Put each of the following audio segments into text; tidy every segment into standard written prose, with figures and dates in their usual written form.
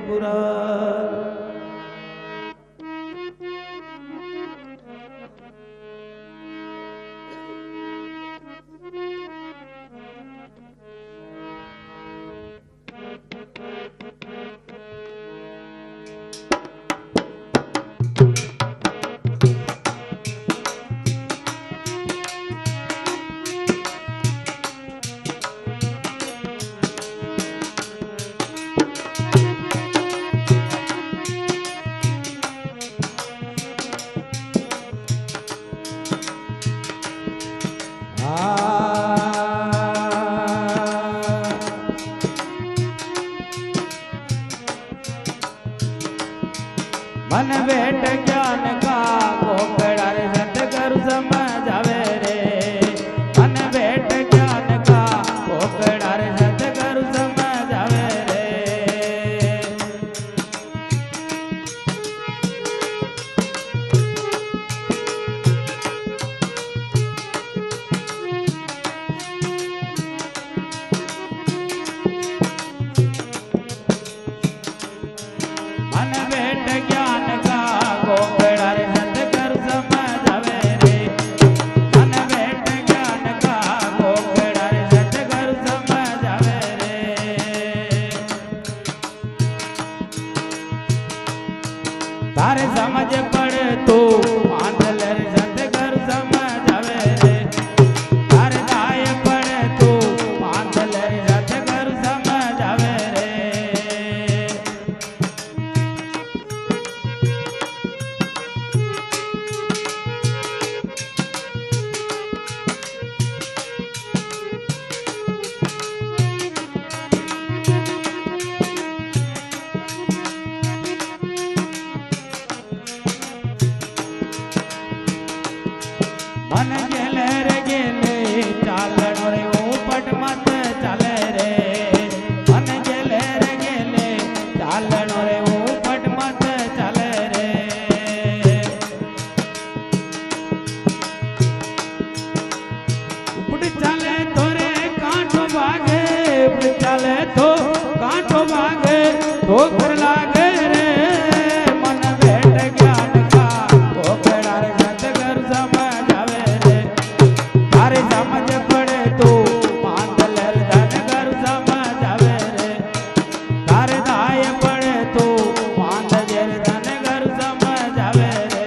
પુરા मन बेट ज्ञान का गोकड़ा रे सतगुरु समझावे रे मन बेट ज्ञान का गोकड़ा रे सतगुरु समझावे रे मन बेट ज्ञान का गोकड़ा रे सतगुरु समझावे रे मन बेट ज्ञान का गोकड़ा रे सतगुरु समझावे रे तारे समझ पड़े तू मांडल रे सतगुरु समझावे रे तारे दाय पड़े तू मांडल रे सतगुरु समझावे रे मन गेले रे गेले चालन रे उपट मत चले रे मन गेले रे गेले चालन रे उपट मत चले रे उपट चले तो रे कांटो भागे उपट चले तो कांटो भागे ठोकर लागे रे मन बेट ज्ञान का गोकड़ा रे सतगुरु समझावे रे तारे समझ पड़े तू मांडल रे सतगुरु समझावे रे तारे दाय पड़े तू मांडल रे सतगुरु समझावे रे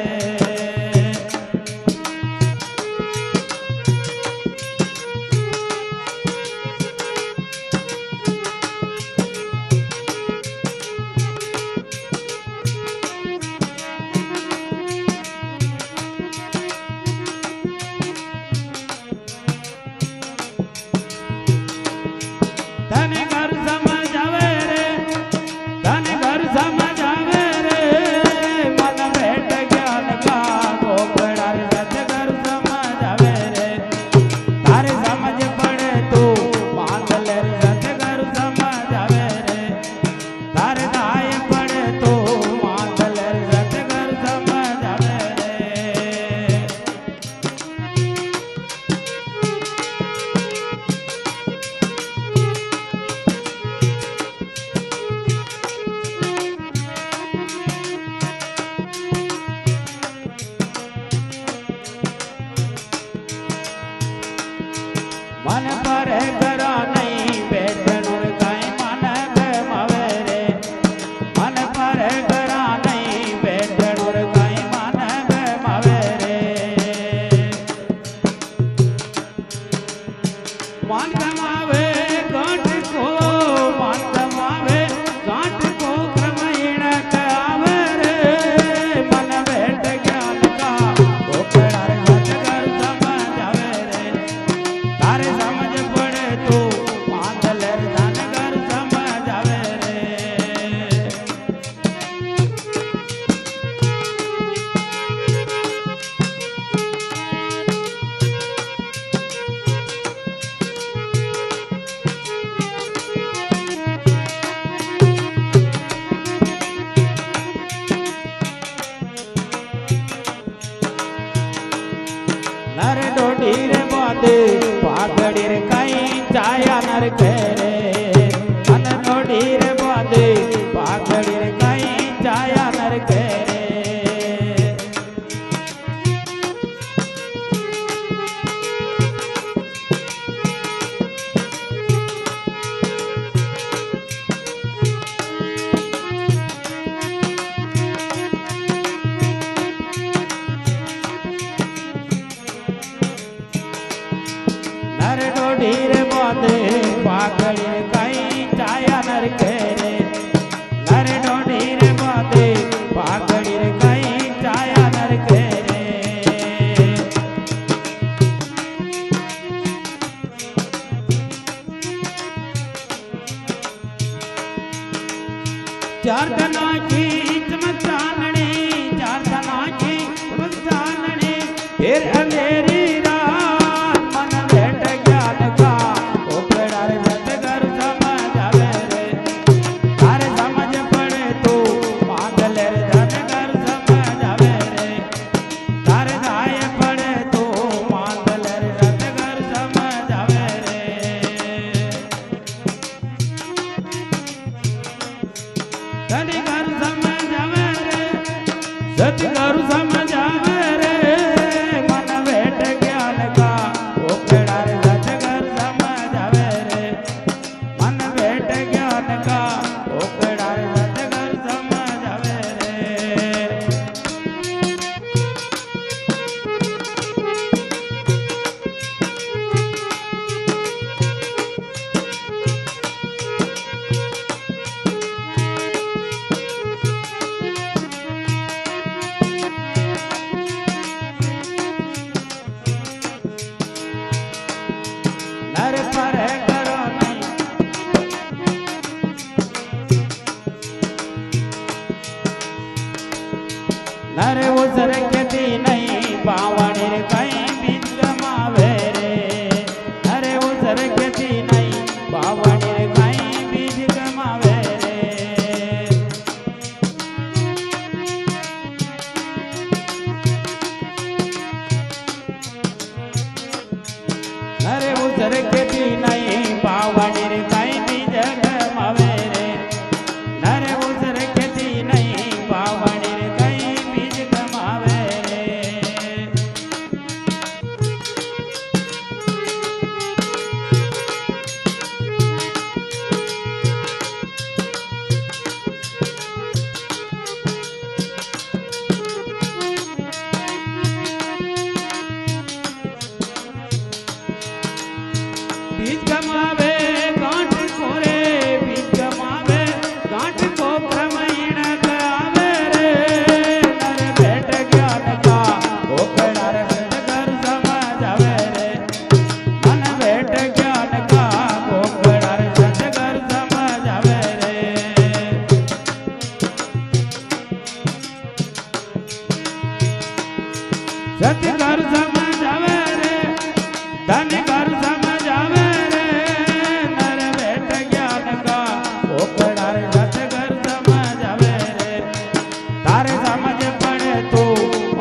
पागड़ी कहीं चाया नर के रे नर डोडी रे बादे पागड़ी रे कहीं चाया नर के रे चार तना की चमक चांदनी चार तना की चमक चांदनी फिर अंधेरी सतगुरु समझावे रे मन भेट ज्ञान का ओकड़ा रे सतगुरु समझावे रे मन भेट ज्ञान का ओकड़ा रे सतगुरु समझावे रे नर पर करो नहीं नर उसर खेती नहीं बावणी रे कहीं बीज गमावे रे नर उसर खेती नहीं बावणी रे कहीं बीज गमावे रे नरे उसर खेती नहीं बावणी रे कहीं बीज गमावे रे नरे उसर खेती नहीं बावणी रे कहीं बीज गमावे रे बीज गमावे गांठ को रे बीज गमावे गांठ को प्रमयण करावे रे नर भेट ज्ञान का ओकड़ा रे सतगुरु समझावे रे मन भेट ज्ञान का ओकड़ा रे सतगुरु समझावे रे सतगुरु समझावे रे धन कर समझावे रे नर भेट ज्ञान का ओकड़ा रे सतगुरु समझावे रे तारे समझ पड़े तो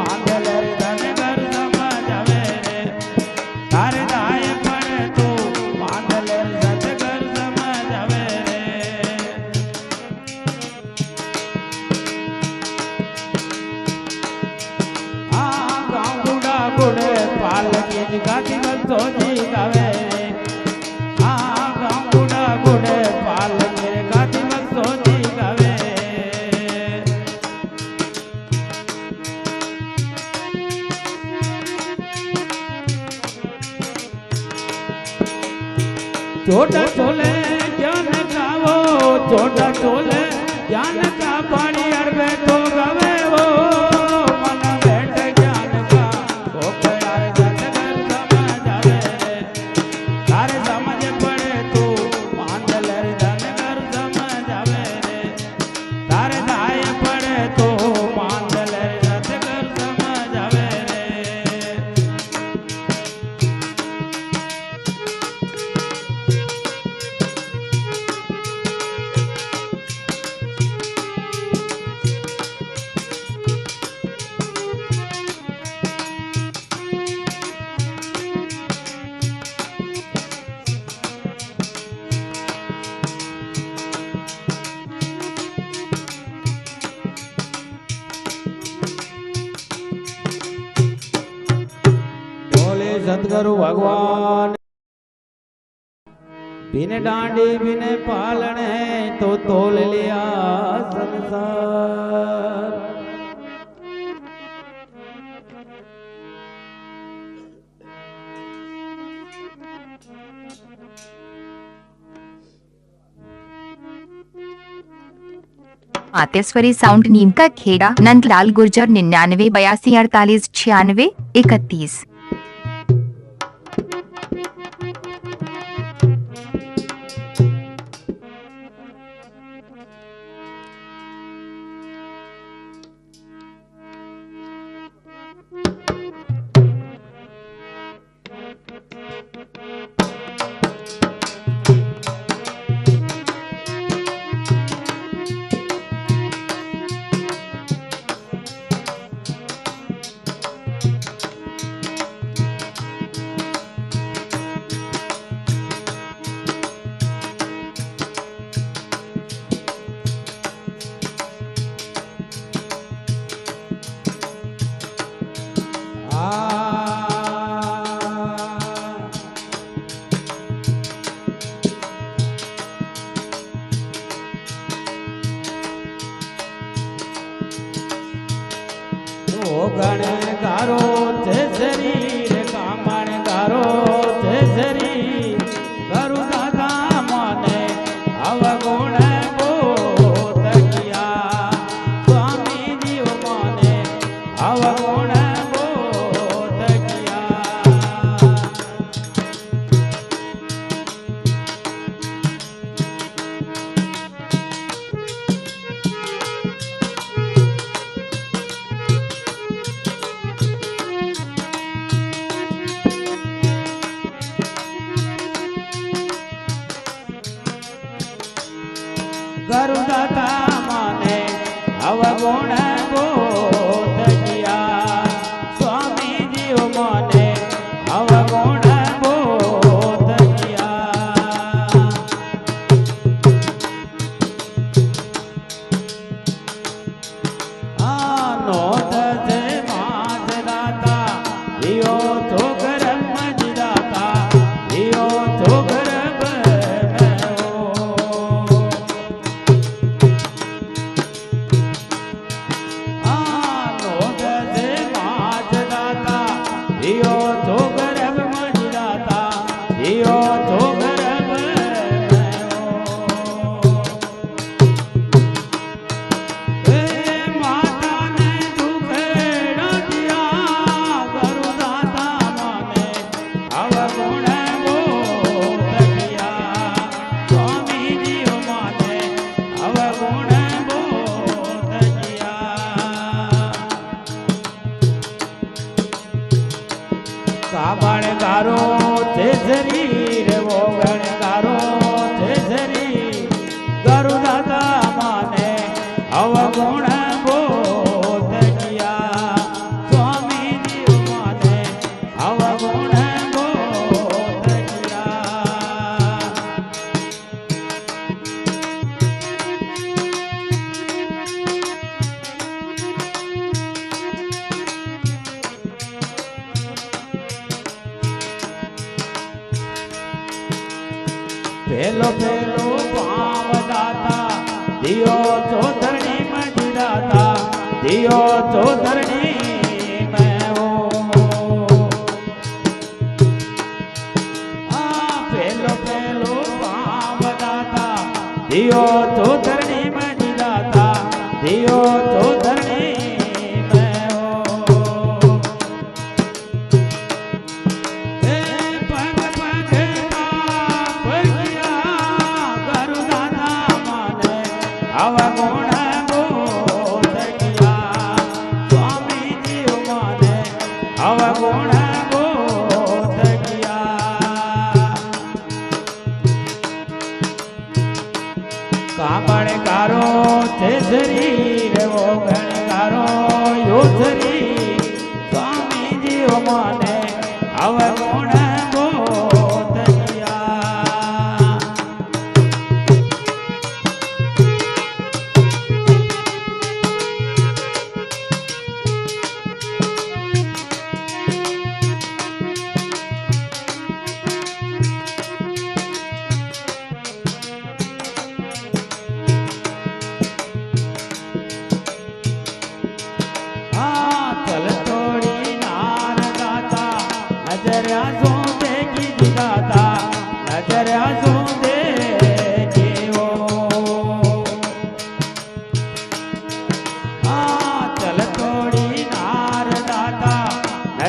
मांगल रे धन कर समझावे रे तारे दाय पड़े तो मांगल रे सतगुरु समझावे रे गाँव गुड़ा गुड़े पाल के गाती बसो जी गावे गाँव गुड़ा गुड़े पाल के गाती बसो जी गावे छोटा चोले ज्ञान का वो छोटा चोले ज्ञान का पानी अड़बे तो गावे वो मन भेट ज्ञान का ओकड़ा रे सतगुरु समझावे रे तारे समझ पड़े तो मांडल रे धनगर समझावे रे तारे दाय पड़े तो मांडल रे सतगुरु समझावे रे सतगुरु भगवान बिन डांडी बिन पालन है तो तोल लिया संसार। आतेश्वरी साउंड नीम का खेड़ा नंदलाल गुर्जर 99 82 48 96 31। ગણ ગારો છે શરીર કામણ ગારો છે શરીર ગરુ દાદા મને અવગુણ બોધકિયા સ્વામી જીવ મને અવગુણ બોધકિયા ગરુ દાદા મને અવગુણ બોધકિયા સ્વામી જીવ મને અવગુણ બોધકિયા નોંધ છે માથ દાતા યો તો ગરમ જ દાતા યો તો ગરબ યો તો ગરબ મજદાતા યો તો ગરબ એ માતાને દુખેડા દિયા ગરુ દાતા મને અવગુણ બોધકિયા સ્વામી જીવ મને અવગુણ બોધકિયા કાબણ ગારો તે શરીર ઓગણ ગારો તે શરીર ગરુ દાદા મને અવગુણ બોધકિયા સ્વામી જીવ મને અવગુણ બોધકિયા પેલો પેલો પાવ દાતા દિયો તો ધરણી માં દાતા દિયો તો ધરણી મેં પેલો પેલો પાવ દાતા દિયો તો ધરણી માં દાતા દિયો તો ધરણી મેં પગ પગ અવગુણ બોધકિયા સ્વામી જીવ મને અવગુણ બોધકિયા કામણ ગારો તે શરીર ઓગણ ગારો યો શરીર સ્વામી જીવ મને અવગુણ બોધકિયા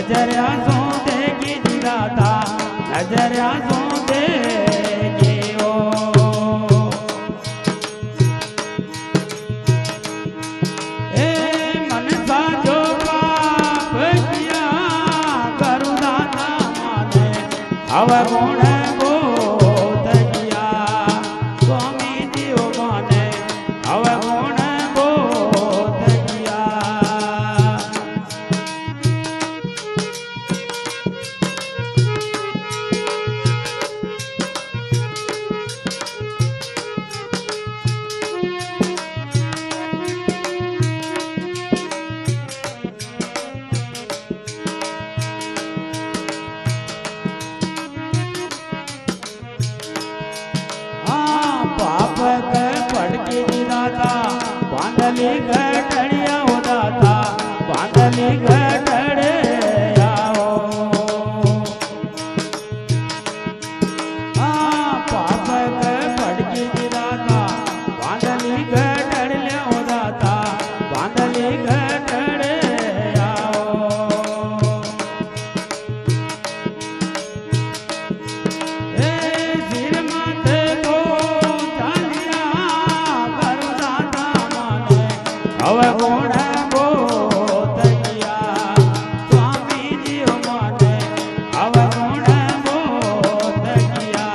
नजरिया सो देखी दाता नजरिया सो देखी ओ ए मन सा जो पाप किया करू दाता माने अब गुण बोध किया स्वामी जीव माने अब गुण बोध किया पाप के पड़की दाता बांधली घटड़िया हो दाता बांधली घटड़िया हो पाप के पड़की दाता बांधली घटड़िया हो दाता बांधली घटड़िया हो ए सिर माथे को चालिया करू दाता माने अब गुण बोध किया स्वामी जीव माने अब गुण बोध किया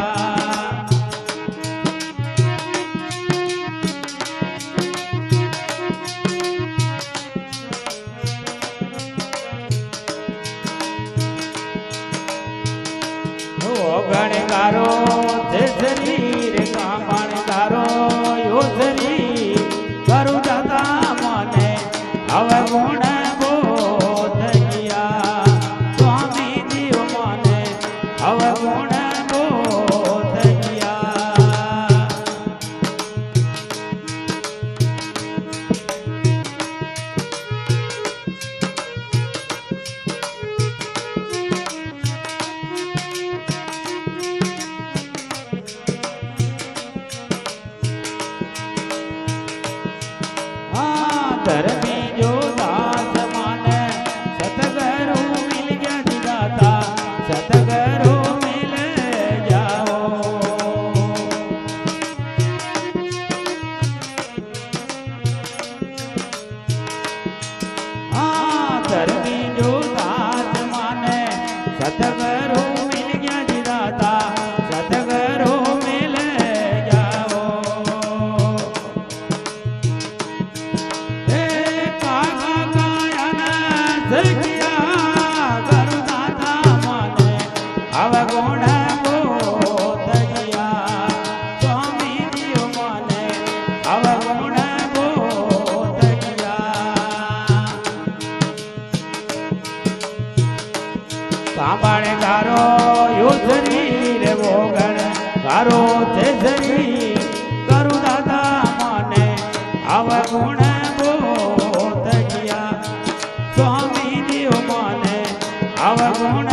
गणकारो ते शरीर का मणकारो यो शरीर करू दाता माने अब गुण बोध किया स्वामी जीव माने अब गुण बोध किया धर्मी जो दास माने सतगुरु मिल गया दाता सतगुरु मिल जाओ धर्मी जो दास माने सतगुरु मिल गया दाता सतगुरु मिल जाओ किया करू दाता माने अब गुण बोध किया स्वामी जीव माने अब गुण बोध किया सांभळे गारो यो शरीर वो गण गारो ते शरीर करू दाता माने अब गुण बोध किया स्वामी जीव माने अब गुण